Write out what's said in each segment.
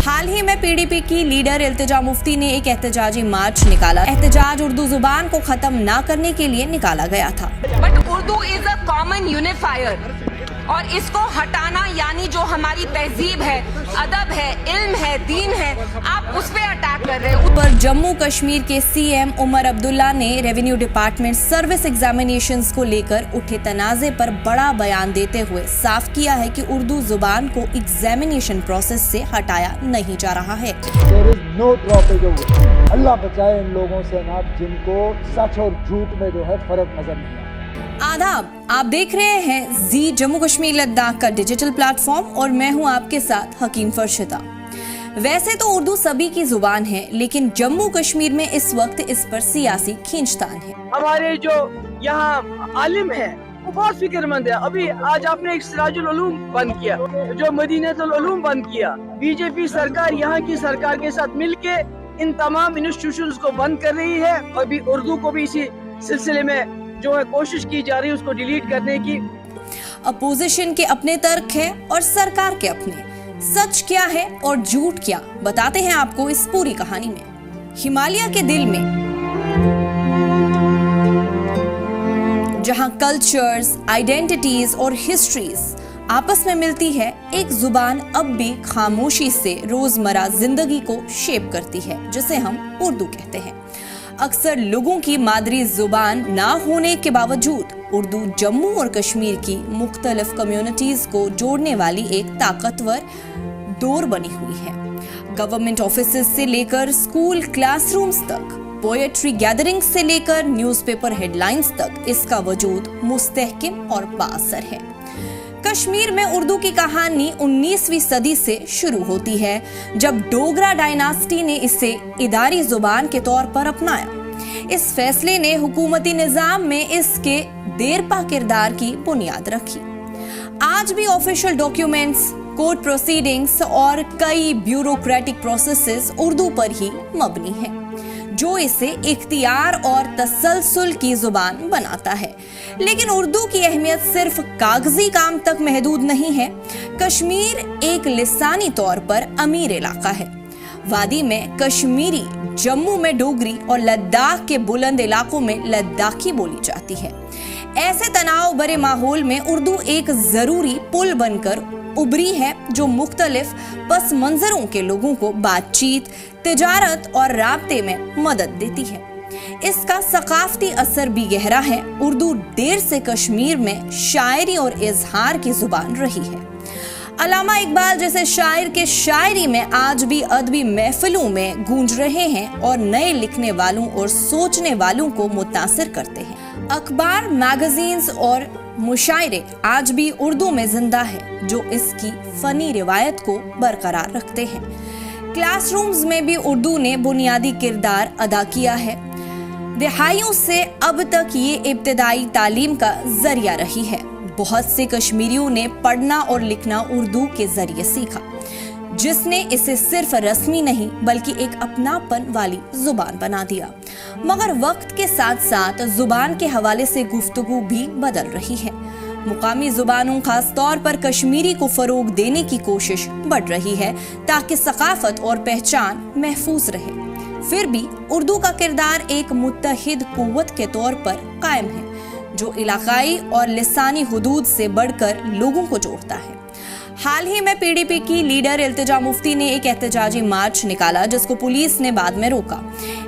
हाल ही में पीडीपी की लीडर इल्तिजा मुफ्ती ने एक एहतजाजी मार्च निकाला। एहतजाज उर्दू जुबान को खत्म ना करने के लिए निकाला गया था। But Urdu is a common unifier और इसको हटाना यानी जो हमारी तहजीब है, अदब है, इल्म है, दीन है, आप उस पे अटैक कर रहे हैं। पर जम्मू कश्मीर के सीएम उमर अब्दुल्ला ने रेवेन्यू डिपार्टमेंट सर्विस एग्जामिनेशंस को लेकर उठे तनाज़े पर बड़ा बयान देते हुए साफ किया है कि उर्दू जुबान को एग्जामिनेशन प्रोसेस से हटाया नहीं जा रहा है। नो ड्रॉपेज ऑफ अल्लाह बचाए इन लोगों से ना जिनको सच और झूठ में जो है फर्क नजर नहीं आता। आदाब, आप देख रहे हैं जी जम्मू कश्मीर लद्दाख का डिजिटल प्लेटफॉर्म और मैं हूं आपके साथ हकीम फरशिदा। वैसे तो उर्दू सभी की जुबान है, लेकिन जम्मू कश्मीर में इस वक्त इस पर सियासी खींचतान है। हमारे जो यहाँ आलिम है वो बहुत फिक्रमंद है। अभी आज आपने एक सिराजुल उलूम बंद किया, जो मदीनतुल उलूम बंद किया। बीजेपी सरकार यहाँ की सरकार के साथ मिलके इन तमाम इंस्टीट्यूशंस को बंद कर रही है। अभी उर्दू को भी इसी सिलसिले में जो है कोशिश की जा रही है उसको डिलीट करने की। अपोजिशन के अपने तर्क है और सरकार के अपने। सच क्या है और झूठ क्या, बताते हैं आपको इस पूरी कहानी में। हिमालय के दिल में जहां कल्चर्स, आइडेंटिटीज और हिस्ट्रीज आपस में मिलती है, एक जुबान अब भी खामोशी से रोजमर्रा जिंदगी को शेप करती है, जिसे हम उर्दू कहते हैं। अक्सर लोगों की मादरी जुबान ना होने के बावजूद उर्दू जम्मू और कश्मीर की मुख्तलिफ कम्युनिटीज को जोड़ने वाली एक ताकतवर डोर बनी हुई है। गवर्नमेंट ऑफिसेज से लेकर स्कूल क्लासरूम्स तक, पोएट्री गैदरिंग्स से लेकर न्यूज़पेपर हेडलाइंस तक इसका वजूद मुस्तहकिम और बाअसर है। कश्मीर में उर्दू की कहानी 19वीं सदी से शुरू होती है, जब डोगरा डायनास्टी ने इसे इदारी जुबान के तौर पर अपनाया। इस फैसले ने हुकूमती निजाम में इसके देरपा किरदार की बुनियाद रखी। आज भी ऑफिशियल डॉक्यूमेंट्स, कोर्ट प्रोसीडिंग्स और कई ब्यूरोक्रेटिक प्रोसेसेस उर्दू पर ही मबनी हैं, जो इसे इख्तियार और तसलसल की जुबान बनाता है। लेकिन उर्दू की अहमियत सिर्फ कागजी काम तक महदूद नहीं है। कश्मीर एक लिसानी तौर पर अमीर इलाका है। वादी में कश्मीरी, जम्मू में डोगरी और लद्दाख के बुलंद इलाकों में लद्दाखी बोली जाती है। ऐसे तनाव भरे माहौल में उर्दू एक जरूरी पुल बनकर उभरी है, जो मुख्तलिफ पस मंजरों के लोगों को बातचीत, तिजारत और राब्ते में मदद देती है। इसका सकाफती असर भी गहरा है। उर्दू देर से कश्मीर में शायरी और इजहार की जुबान रही है। अल्लामा इकबाल जैसे शायर के शायरी में आज भी अदबी महफिलों में गूंज रहे हैं और नए लिखने वालों और सोचने वालों को मुतासिर करते हैं। अखबार, मैगजीन्स और मुशायरे आज भी उर्दू में जिंदा है, जो इसकी फनी रिवायत को बरकरार रखते हैं। क्लासरूम्स में भी उर्दू ने बुनियादी किरदार अदा किया है। दहाइयों से अब तक ये इब्तदाई तालीम का जरिया रही है। बहुत से कश्मीरियों ने पढ़ना और लिखना उर्दू के जरिए सीखा, जिसने इसे सिर्फ रस्मी नहीं बल्कि एक अपनापन वाली जुबान बना दिया। मगर वक्त के साथ साथ जुबान के हवाले से गुफ्तगू भी बदल रही है। मुकामी जुबानों, खास तौर पर कश्मीरी को फरोग देने की कोशिश बढ़ रही है, ताकि सकाफत और पहचान महफूज रहे। फिर भी उर्दू का किरदार एक मुत्तहिद कुव्वत के तौर पर कायम है, जो इलाकाई और लिसानी हुदूद से बढ़कर लोगों को जोड़ता है। हाल ही में पीडीपी की लीडर इल्तिजा मुफ्ती ने एक एहतजाजी मार्च निकाला, जिसको पुलिस ने बाद में रोका।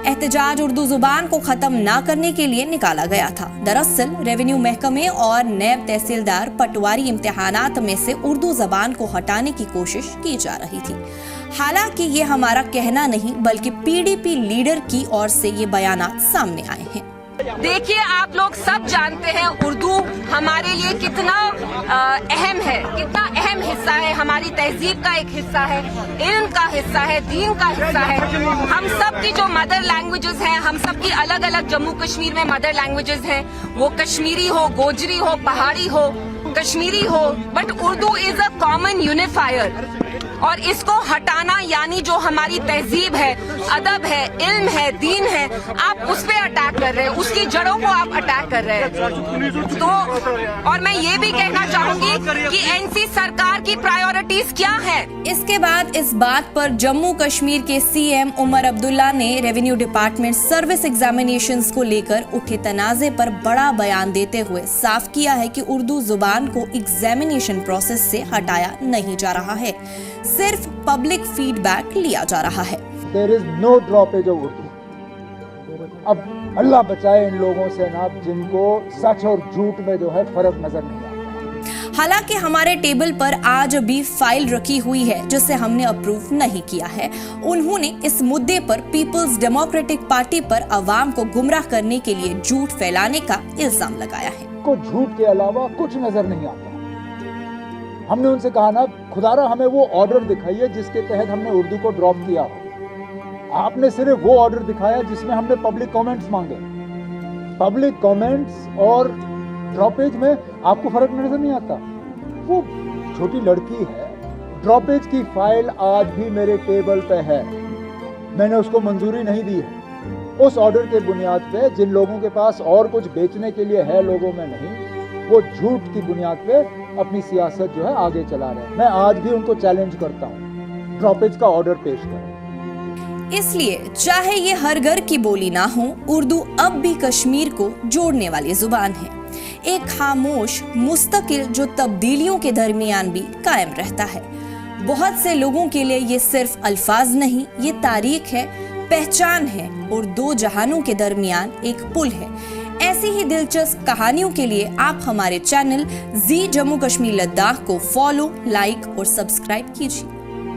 एहतजाज उर्दू जुबान को खत्म ना करने के लिए निकाला गया था। दरअसल रेवेन्यू महकमे और नैब तहसीलदार पटवारी इम्तिहानात में से उर्दू जबान को हटाने की कोशिश की जा रही थी। हालांकि ये हमारा कहना नहीं, बल्कि पीडीपी लीडर की ओर से ये बयानात सामने आए हैं। देखिए, आप लोग सब जानते हैं उर्दू हमारे लिए कितना अहम है, कितना अहम हिस्सा है, हमारी तहजीब का एक हिस्सा है, इल्म का हिस्सा है, दीन का हिस्सा है। हम सब की जो मदर लैंग्वेजेस हैं, हम सब की अलग अलग जम्मू कश्मीर में मदर लैंग्वेजेस हैं, वो कश्मीरी हो, गोजरी हो, पहाड़ी हो, कश्मीरी हो, but Urdu is a common unifier और इसको हटाना यानी जो हमारी तहजीब है, अदब है, इल्म है, दीन है, आप उस पे अटैक कर रहे हैं, उसकी जड़ों को आप अटैक कर रहे हैं। तो और मैं ये भी कहना चाहूंगी कि एनसी सरकार की प्रायोरिटीज क्या है। इसके बाद इस बात पर जम्मू कश्मीर के सीएम उमर अब्दुल्ला ने रेवेन्यू डिपार्टमेंट सर्विस एग्जामिनेशंस को लेकर उठे तनाजे पर बड़ा बयान देते हुए साफ किया है कि उर्दू जुबान को एग्जामिनेशन प्रोसेस से हटाया नहीं जा रहा है, सिर्फ पब्लिक फीडबैक लिया जा रहा है। There is no droppage of Urdu. अब अल्लाह बचाए इन लोगों से ना जिनको सच और झूठ में जो है फर्क नजर नहीं आता। हालांकि हमारे टेबल पर आज भी फाइल रखी हुई है जिसे हमने अप्रूव नहीं किया है। उन्होंने इस मुद्दे पर पीपल्स डेमोक्रेटिक पार्टी पर अवाम को गुमराह करने के लिए झूठ फैलाने का इल्जाम लगाया है। को झूठ के अलावा कुछ नजर नहीं आता। हमने उनसे कहा ना, खुदारा हमें वो ऑर्डर दिखाइए जिसके तहत हमने उर्दू को ड्रॉप किया हो। आपने सिर्फ वो ऑर्डर दिखाया जिसमें हमने पब्लिक कमेंट्स मांगे। पब्लिक कमेंट्स और ड्रॉपेज में आपको फर्क नजर नहीं आता। वो छोटी लड़की है, ड्रॉपेज की फाइल आज भी मेरे टेबल पे है, मैंने उसको मंजूरी नहीं दी है। उस ऑर्डर के बुनियाद पे जिन लोगों के पास और कुछ बेचने के लिए है, लोगों में नहीं, वो झूठ की बुनियाद पे अपनी सियासत जो है आगे चला रहे हैं। मैं आज भी उनको चैलेंज करता हूँ, ड्रॉपेज का ऑर्डर पेश करें। इसलिए चाहे ये हर घर की बोली ना हो, उर्दू अब भी कश्मीर को जोड़ने वाली जुबान है, एक खामोश मुस्तकिल जो तब्दीलियों के दरमियान भी कायम रहता है। बहुत से लोगों के लिए ये सिर्फ अल्फाज नहीं, ये तारीख है, पहचान है और दो जहानों के दरमियान एक पुल है। ऐसी ही दिलचस्प कहानियों के लिए आप हमारे चैनल जी जम्मू कश्मीर लद्दाख को फॉलो, लाइक और सब्सक्राइब कीजिए।